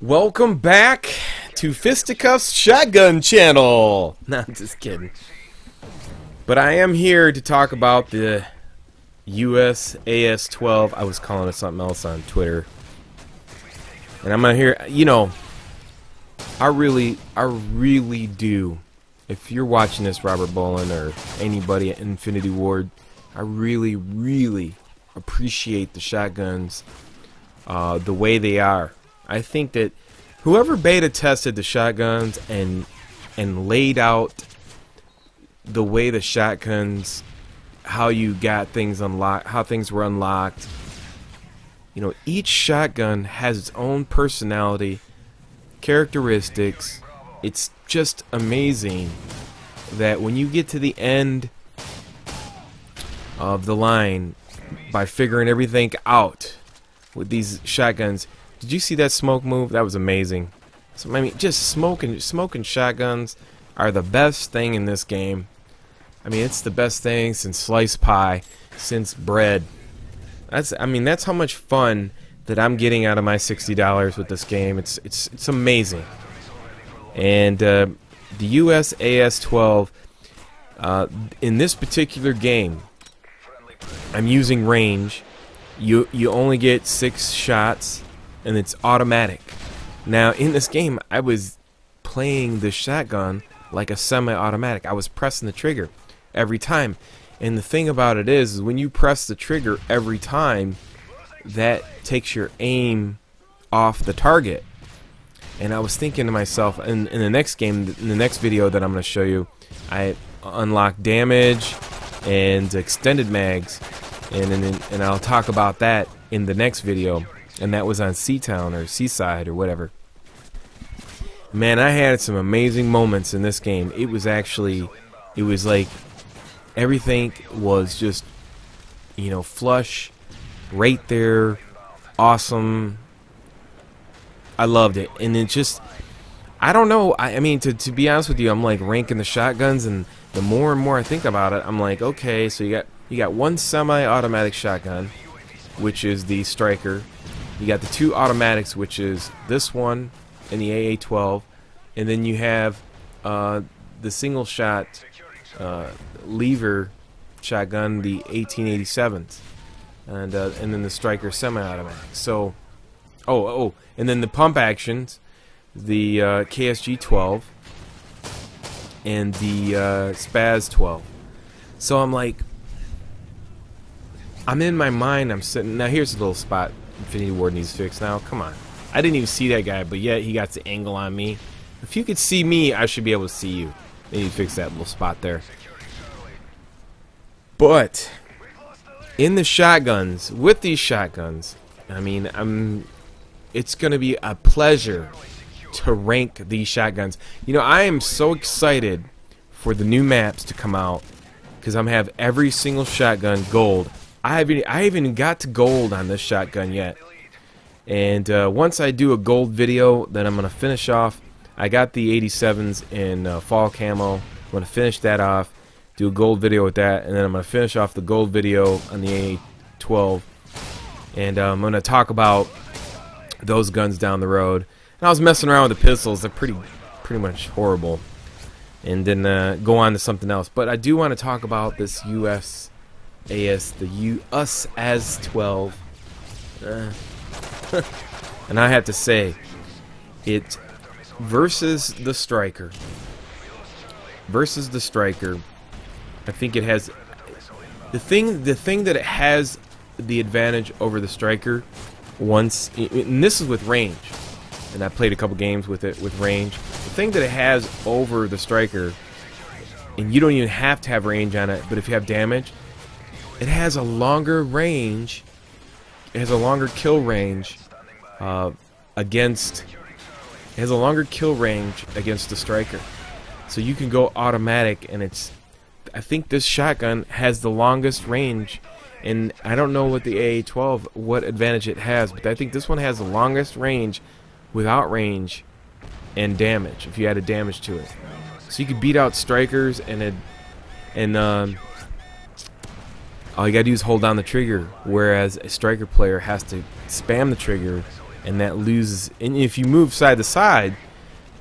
Welcome back to Fisticuffs Shotgun Channel. No, I'm just kidding. But I am here to talk about the USAS-12. I was calling it something else on Twitter. And I'm gonna hear, you know, I really do. If you're watching this, Robert Bolin or anybody at Infinity Ward, I really appreciate the shotguns, the way they are. I think that whoever beta tested the shotguns and laid out the way the shotguns, how you got things unlocked, how things were unlocked. You know, each shotgun has its own personality, characteristics. It's just amazing that when you get to the end of the line by figuring everything out with these shotguns. Did you see that smoke move? That was amazing. So, I mean, just smoking shotguns are the best thing in this game. I mean, it's the best thing since sliced pie, since bread. I mean, that's how much fun that I'm getting out of my $60 with this game. It's amazing. And the USAS-12 in this particular game, I'm using range. You only get 6 shots. And it's automatic. Now in this game I was playing the shotgun like a semi-automatic. I was pressing the trigger every time, and the thing about it is when you press the trigger every time, that takes your aim off the target. And I was thinking to myself, in the next game, in the next video that I'm going to show you, I unlocked damage and extended mags, and I'll talk about that in the next video. And that was on Seatown or Seaside or whatever. Man, I had some amazing moments in this game. It was like everything was just, you know, flush, right there, awesome. I loved it. And it just, I don't know, I mean, to be honest with you, I'm like ranking the shotguns, and the more and more I think about it, I'm like, okay, so you got one semi-automatic shotgun, which is the Striker. You got the 2 automatics, which is this one and the AA-12, and then you have the single shot lever shotgun, the 1887s, and then the Striker semi-automatic. So, and then the pump actions, the KSG-12 and the SPAS-12. So I'm like, I'm in my mind. I'm sitting now. Here's a little spot. Infinity Ward needs fixed now. Come on. I didn't even see that guy, but yet he got the angle on me. If you could see me, I should be able to see you. They need to fix that little spot there. But in the shotguns, with these shotguns, I mean, it's going to be a pleasure to rank these shotguns. You know, I am so excited for the new maps to come out because I'm have every single shotgun gold. I haven't got to gold on this shotgun yet, and once I do a gold video, then I'm gonna finish off. I got the 87s in fall camo. I'm gonna finish that off, do a gold video with that, and then I'm gonna finish off the gold video on the AA-12, and I'm gonna talk about those guns down the road. And I was messing around with the pistols; they're pretty much horrible, and then go on to something else. But I do want to talk about this the USAS-12, and I have to say, it versus the Striker. I think it has the thing that it has the advantage over the Striker. Once, and this is with range, and I played a couple games with it with range. The thing that it has over the Striker, and you don't even have to have range on it, but if you have damage, it has a longer range. It has a longer kill range against. It has a longer kill range against the Striker, so you can go automatic, and it's. I think this shotgun has the longest range, and I don't know what the AA-12 what advantage it has, but I think this one has the longest range without range and damage. If you added damage to it, so you could beat out Strikers all you gotta do is hold down the trigger, whereas a Striker player has to spam the trigger and that loses. And if you move side to side,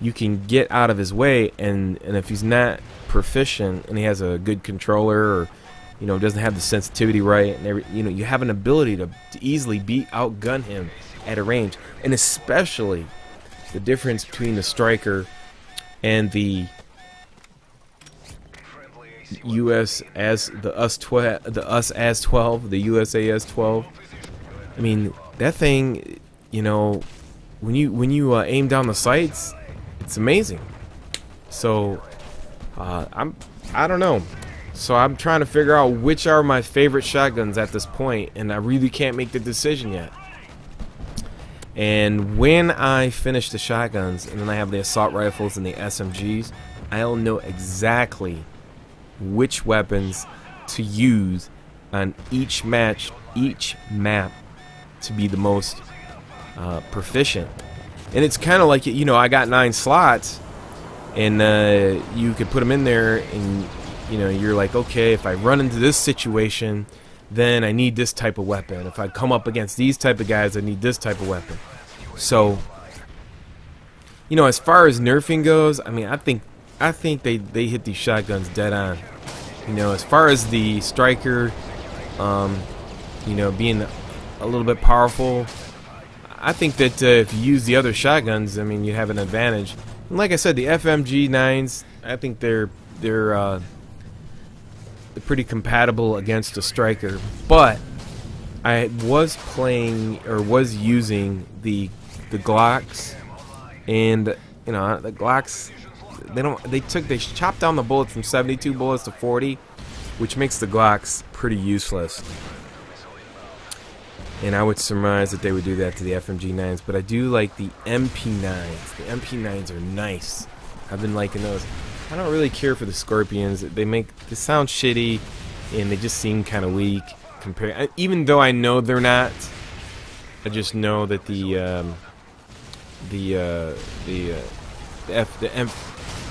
you can get out of his way. And if he's not proficient and he has a good controller, or doesn't have the sensitivity right, and you have an ability to easily outgun him at a range. And especially the difference between the striker and the USAS-12, the USAS-12. I mean, that thing, when you aim down the sights, it's amazing. So I don't know. So I'm trying to figure out which are my favorite shotguns at this point, and I really can't make the decision yet. And when I finish the shotguns, and then I have the assault rifles and the SMGs, I'll know exactly which weapons to use on each map to be the most proficient. And it's kind of like, I got 9 slots, and you could put them in there, and you're like, okay, if I run into this situation, then I need this type of weapon. If I come up against these type of guys, I need this type of weapon. So, as far as nerfing goes, I mean, I think they hit these shotguns dead on. As far as the striker, being a little bit powerful, I think that if you use the other shotguns, I mean, you have an advantage. And like I said, the FMG 9s, I think they're pretty compatible against a striker. But I was using the Glocks, and the Glocks, they chopped down the bullets from 72 bullets to 40, which makes the Glocks pretty useless. And I would surmise that they would do that to the FMG 9s, but I do like the MP9s. The MP9s are nice. I've been liking those. I don't really care for the Scorpions. They sound shitty, and they just seem kind of weak even though I know they're not. I just know that the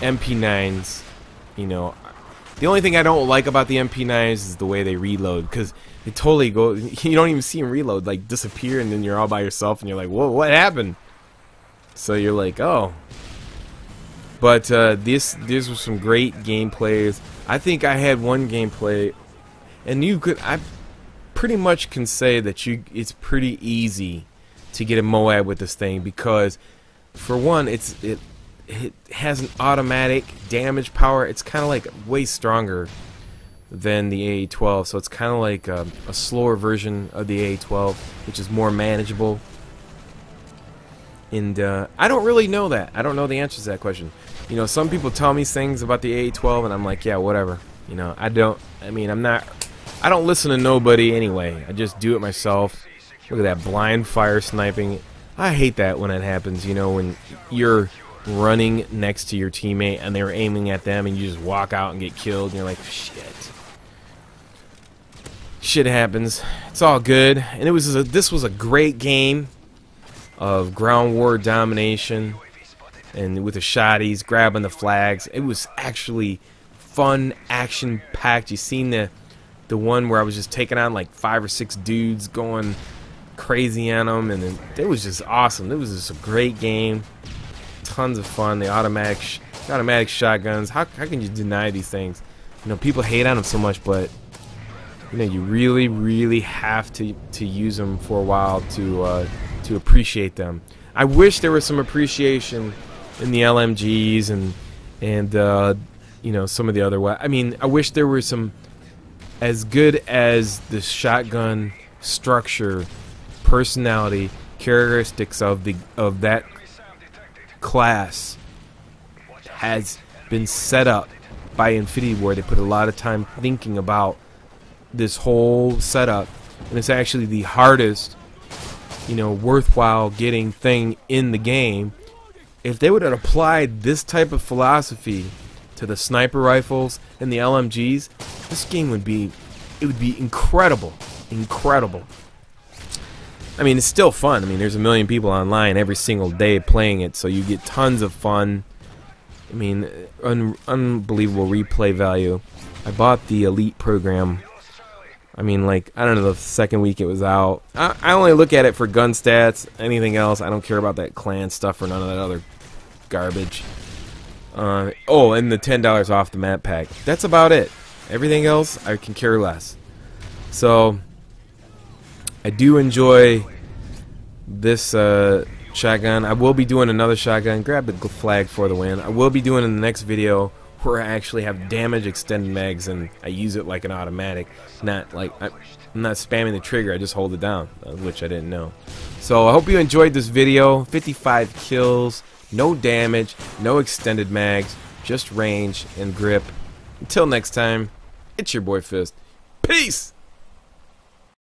MP9s, the only thing I don't like about the MP9s is the way they reload, because they totally go, you don't even see them reload, like disappear, and then you're all by yourself, and you're like, whoa, what happened? So you're like, oh. But these were some great gameplays. I think I had one gameplay, and I pretty much can say that it's pretty easy to get a Moab with this thing, because for one, it has an automatic damage power. It's kind of like way stronger than the AA-12, so it's kind of like a slower version of the AA-12, which is more manageable. And I don't really know that. I don't know the answers to that question. Some people tell me things about the AA-12, and I'm like, yeah, whatever. I don't listen to nobody anyway. I just do it myself. Look at that blind fire sniping. I hate that when it happens, when you're running next to your teammate and they're aiming at them and you just walk out and get killed, and you're like, shit happens. It's all good. And this was a great game of ground war domination, and with the shotties grabbing the flags. It was actually fun, action packed. You seen the one where I was just taking on like 5 or 6 dudes, going crazy on them, and it was just awesome. It was just a great game, tons of fun. The automatic shotguns. How can you deny these things? People hate on them so much, but you really have to use them for a while to appreciate them. I wish there was some appreciation in the LMGs and some of the other. I mean, I wish there were some, as good as the shotgun structure, personality, characteristics of that class has been set up by Infinity Ward. They put a lot of time thinking about this whole setup, and it's actually the hardest, worthwhile getting thing in the game. If they would have applied this type of philosophy to the sniper rifles and the LMGs, this game would be incredible. I mean, it's still fun. I mean, there's a million people online every single day playing it, so you get tons of fun. I mean, unbelievable replay value. I bought the Elite program I mean, like, I don't know, the second week it was out. I only look at it for gun stats. Anything else, I don't care about that clan stuff or none of that other garbage. Oh, and the $10 off the map pack. That's about it. Everything else, I can care less. So, I do enjoy this shotgun. I will be doing another shotgun. Grab the flag for the win. I will be doing in the next video where I actually have damage extended mags and I use it like an automatic. Not like I'm not spamming the trigger. I just hold it down, which I didn't know. So I hope you enjoyed this video. 55 kills, no damage, no extended mags, just range and grip. Until next time, it's your boy Fist. Peace!